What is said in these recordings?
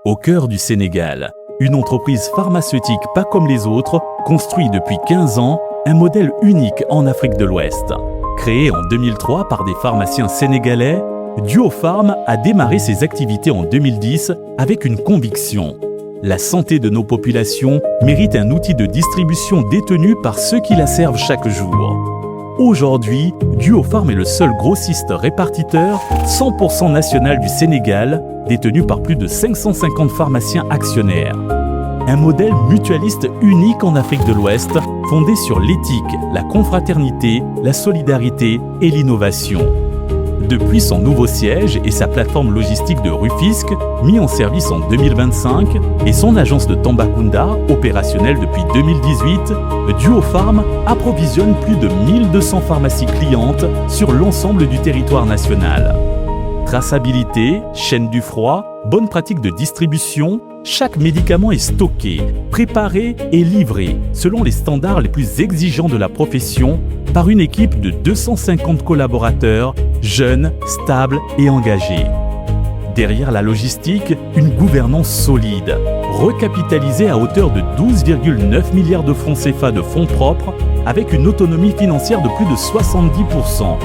Au cœur du Sénégal, une entreprise pharmaceutique pas comme les autres construit depuis 15 ans un modèle unique en Afrique de l'Ouest. Créé en 2003 par des pharmaciens sénégalais, Duopharm a démarré ses activités en 2010 avec une conviction. La santé de nos populations mérite un outil de distribution détenu par ceux qui la servent chaque jour. Aujourd'hui, Duopharm est le seul grossiste répartiteur 100% national du Sénégal, détenu par plus de 550 pharmaciens actionnaires. Un modèle mutualiste unique en Afrique de l'Ouest, fondé sur l'éthique, la confraternité, la solidarité et l'innovation. Depuis son nouveau siège et sa plateforme logistique de Rufisque, mis en service en 2025, et son agence de Tambacounda, opérationnelle depuis 2018, Duopharm approvisionne plus de 1200 pharmacies clientes sur l'ensemble du territoire national. Traçabilité, chaîne du froid, bonne pratique de distribution, chaque médicament est stocké, préparé et livré selon les standards les plus exigeants de la profession par une équipe de 250 collaborateurs, jeunes, stables et engagés. Derrière la logistique, une gouvernance solide, recapitalisée à hauteur de 12,9 milliards de francs CFA de fonds propres, avec une autonomie financière de plus de 70%.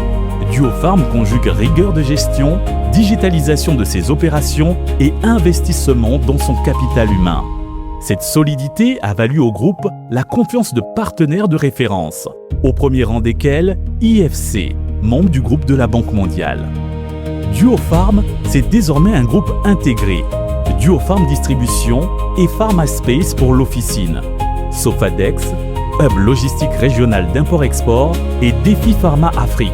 Duopharm conjugue rigueur de gestion, digitalisation de ses opérations et investissement dans son capital humain. Cette solidité a valu au groupe la confiance de partenaires de référence, au premier rang desquels IFC, membre du groupe de la Banque mondiale. Duopharm, c'est désormais un groupe intégré. Duopharm Distribution et Pharmaspace pour l'officine, Sofadex, hub logistique régional d'import-export et Défi Pharma Afrique,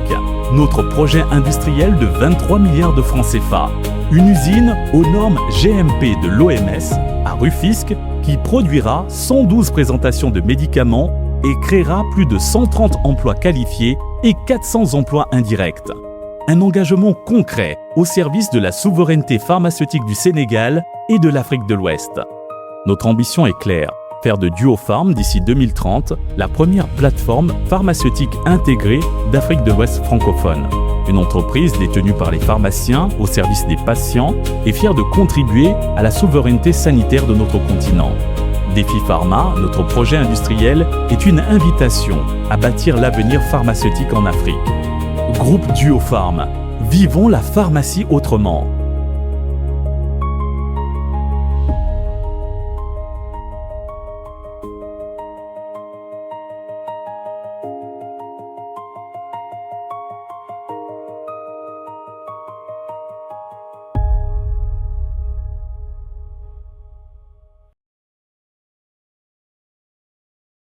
notre projet industriel de 23 milliards de francs CFA. Une usine aux normes GMP de l'OMS à Rufisque qui produira 112 présentations de médicaments et créera plus de 130 emplois qualifiés et 400 emplois indirects. Un engagement concret au service de la souveraineté pharmaceutique du Sénégal et de l'Afrique de l'Ouest. Notre ambition est claire, faire de Duopharm d'ici 2030 la première plateforme pharmaceutique intégrée d'Afrique de l'Ouest francophone. Une entreprise détenue par les pharmaciens au service des patients et fière de contribuer à la souveraineté sanitaire de notre continent. Défi Pharma, notre projet industriel, est une invitation à bâtir l'avenir pharmaceutique en Afrique. Groupe Duopharm, vivons la pharmacie autrement.